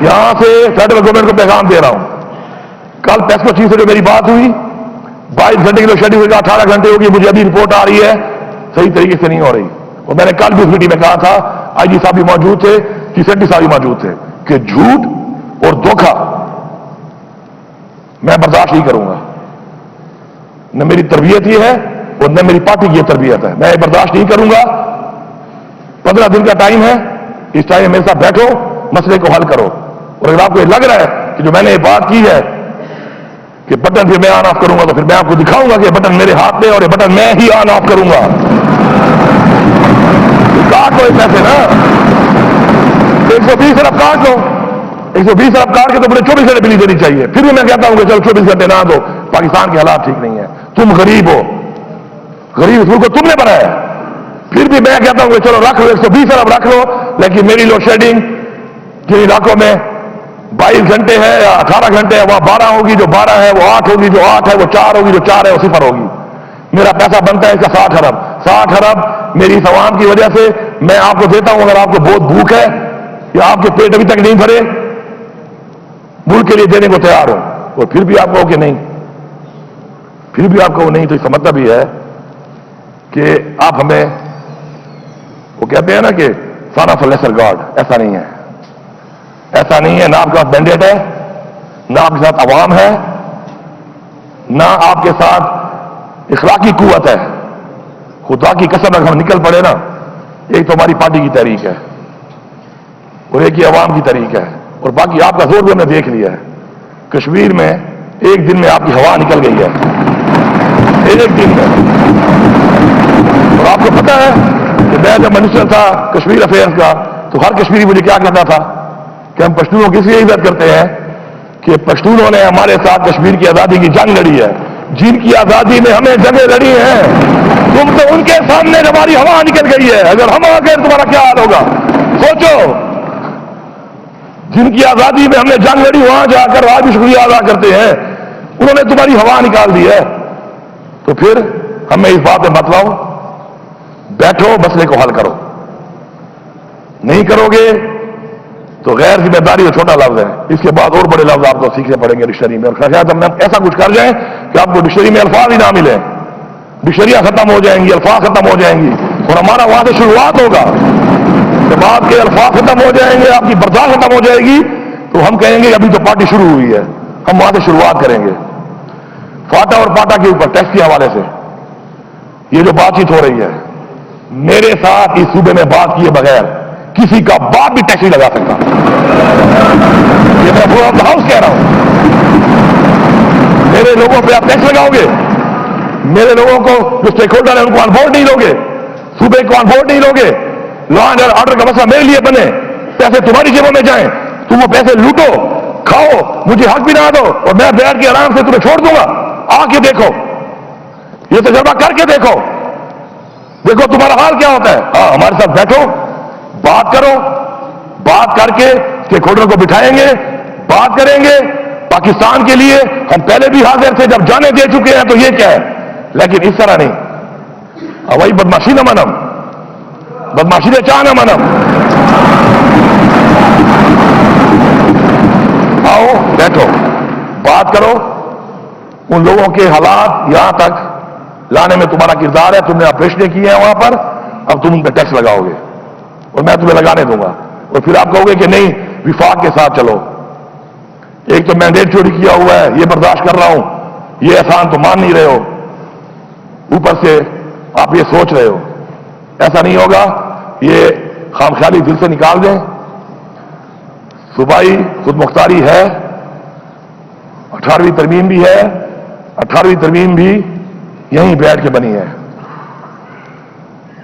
یہاں سے federal government کو پیغام دے رہا ہوں، کل پیسکو چیف سے جو میری بات ہوئی 22 گھنٹے کی جو شیڈول ہوگا 18 گھنٹے ہوگی، مجھے ابھی رپورٹ آ رہی ہے صحیح طریقے سے نہیں ہو رہی، اور میں نے کل بھی اس میٹنگ میں کہا تھا، آئی جی صاحب بھی موجود تھے، چیف سیکرٹری صاحب بھی موجود تھے، کہ جھوٹ اور دھوکہ میں برداشت نہیں کروں گا، نہ میری تربیت یہ ہے اور نہ میری پارٹی کی یہ تربیت ہے، میں برداشت نہیں کروں گا۔ 15 دن کا ٹائم ہے، اس ٹائم میں میرے ساتھ بیٹھو، مسئلے کو حل کرو، اور اگر آپ کو یہ لگ رہا ہے کہ جو میں نے یہ بات کی ہے کہ بٹن پھر میں آن آف کروں گا، تو پھر میں آپ کو دکھاؤں گا کہ یہ بٹن میرے ہاتھ میں اور یہ بٹن میں ہی آن آف کروں گا۔ کاٹ لو اس پیسے نا، 120 ارب کاٹ لو، 120 ارب کاٹ کے تو پورے 24 گھنٹے بجلی دینی چاہیے، پھر بھی میں کہتا ہوں کہ چلو 24 گھنٹے نہ دو، پاکستان کے حالات ٹھیک نہیں ہے، تم غریب ہو، غریب اس ملک کو تم نے بنایا ہے، پھر بھی میں کہتا ہوں کہ چلو رکھ لو 120 ارب رکھ لو، لیکن میری لوڈ شیڈنگ جن علاقوں میں 22 گھنٹے ہے یا 18 گھنٹے ہے وہاں 12 ہوگی، جو 12 ہے وہ 8 ہوگی، جو 8 ہے وہ 4 ہوگی، جو 4 ہے وہ 0 ہوگی۔ میرا پیسہ بنتا ہے اس کا 60 ارب، 60 ارب میری اس عوام کی وجہ سے میں آپ کو دیتا ہوں۔ اگر آپ کو بہت بھوک ہے یا آپ کے پیٹ ابھی تک نہیں بھرے، ملک کے لیے دینے کو تیار ہوں، اور پھر بھی آپ کہو کہ نہیں، پھر بھی آپ کہو نہیں، تو اس کا مطلب یہ ہے کہ آپ ہمیں، وہ کہتے ہیں نا کہ سارا فار لیسر گاڈ، ایسا نہیں ہے، ایسا نہیں ہے، نہ آپ کے ساتھ مینڈیٹ ہے، نہ آپ کے ساتھ عوام ہے، نہ آپ کے ساتھ اخلاقی قوت ہے۔ خدا کی قسم اگر ہم نکل پڑے نا، ایک تو ہماری پارٹی کی تحریک ہے اور ایک ہی عوام کی تحریک ہے، اور باقی آپ کا زور بھی ہم نے دیکھ لیا ہے۔ کشمیر میں ایک دن میں آپ کی ہوا نکل گئی ہے، ایک دن میں، اور آپ کو پتا ہے کہ میں جب منسٹر تھا کشمیر افیئرز کا تو ہر کشمیری مجھے کیا کہتا تھا کہ ہم پشتونوں کی اس لیے عزت کرتے ہیں کہ پشتونوں نے ہمارے ساتھ کشمیر کی آزادی کی جنگ لڑی ہے، جن کی آزادی میں ہمیں جنگیں لڑی ہیں، تم تو ان کے سامنے ہماری ہوا نکل گئی ہے، اگر ہم آ گئے تمہارا کیا حال ہوگا؟ سوچو، جن کی آزادی میں ہم نے جنگ لڑی وہاں جا کر آج بھی شکریہ ادا کرتے ہیں، انہوں نے تمہاری ہوا نکال دی ہے۔ تو پھر ہمیں اس بات میں مت لاؤ، بیٹھو مسئلے کو حل کرو، نہیں کرو گے تو غیر ذمہ داری اور چھوٹا لفظ ہے، اس کے بعد اور بڑے لفظ آپ کو سیکھنے پڑیں گے ڈکشنری میں، اور شاید ہم ایسا کچھ کر جائیں کہ آپ کو ڈکشنری میں الفاظ ہی نہ ملیں، ڈکشنریاں ختم ہو جائیں گی، الفاظ ختم ہو جائیں گی، اور ہمارا وہاں سے شروعات ہوگا، جب آپ کے الفاظ ختم ہو جائیں گے، آپ کی برداشت ختم ہو جائے گی، تو ہم کہیں گے ابھی تو پارٹی شروع ہوئی ہے، ہم وہاں سے شروعات کریں گے۔ فاٹا اور پاٹا کے اوپر ٹیکس کے حوالے سے یہ جو بات چیت ہو رہی ہے، میرے ساتھ اس صوبے میں بات کیے بغیر کسی کا باپ بھی ٹیکس نہیں لگا سکتا، یہ میں فلور آف دا ہاؤس کہہ رہا ہوں۔ میرے لوگوں پہ آپ ٹیکس لگاؤ گے، میرے لوگوں کو جو اسٹیک ہولڈر ہیں ان کو آن بورڈ نہیں لوگے، صوبے کو آن بورڈ نہیں لوگے، لا اینڈ آرڈر کا مسئلہ میرے لیے بنے، پیسے تمہاری جیبوں میں جائیں، تم وہ پیسے لوٹو، کھاؤ، مجھے حق بھی نہ دو، اور میں بیٹھ کے آرام سے تمہیں چھوڑ دوں گا۔ آ کے دیکھو، یہ تجربہ کر کے دیکھو، دیکھو تمہارا حال کیا ہوتا ہے۔ ہاں، ہمارے ساتھ بیٹھو، بات کرو، بات کر کے اسٹیک ہولڈر کو بٹھائیں گے، بات کریں گے پاکستان کے لیے۔ ہم پہلے بھی حاضر تھے، جب جانے دے چکے ہیں تو یہ کیا ہے، لیکن اس طرح نہیں، وہی بدماشی نہ منم، بدماشی نے چاہ نہ منم۔ آؤ بیٹھو، بات کرو، ان لوگوں کے حالات یہاں تک لانے میں تمہارا کردار ہے، تم نے آپریشنیں کی ہیں وہاں پر، اب تم ان پہ ٹیکس لگاؤ گے اور میں تمہیں لگانے دوں گا، اور پھر آپ کہو گے کہ نہیں وفاق کے ساتھ چلو۔ ایک تو مینڈیٹ چوری کیا ہوا ہے، یہ برداشت کر رہا ہوں، یہ احسان تو مان نہیں رہے ہو، اوپر سے آپ یہ سوچ رہے ہو، ایسا نہیں ہوگا، یہ خام خیالی دل سے نکال دیں۔ صوبائی خود مختاری ہے، 18ویں ترمیم بھی ہے، 18ویں ترمیم بھی یہیں بیٹھ کے بنی ہے،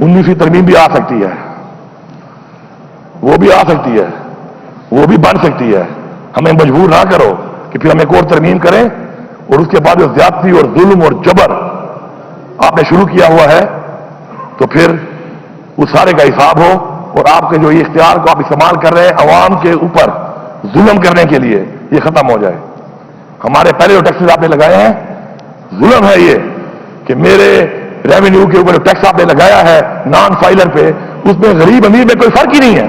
19ویں ترمیم بھی آ سکتی ہے، وہ بھی آ سکتی ہے، وہ بھی بن سکتی ہے۔ ہمیں مجبور نہ کرو کہ پھر ہم ایک اور ترمیم کریں، اور اس کے بعد جو زیادتی اور ظلم اور جبر آپ نے شروع کیا ہوا ہے تو پھر اس سارے کا حساب ہو، اور آپ کے جو یہ اختیار کو آپ استعمال کر رہے ہیں عوام کے اوپر ظلم کرنے کے لیے، یہ ختم ہو جائے۔ ہمارے پہلے جو ٹیکسز آپ نے لگائے ہیں ظلم ہے یہ، کہ میرے ریونیو کے اوپر جو ٹیکس آپ نے لگایا ہے نان فائلر پہ، اس میں غریب امیر میں کوئی فرق ہی نہیں ہے،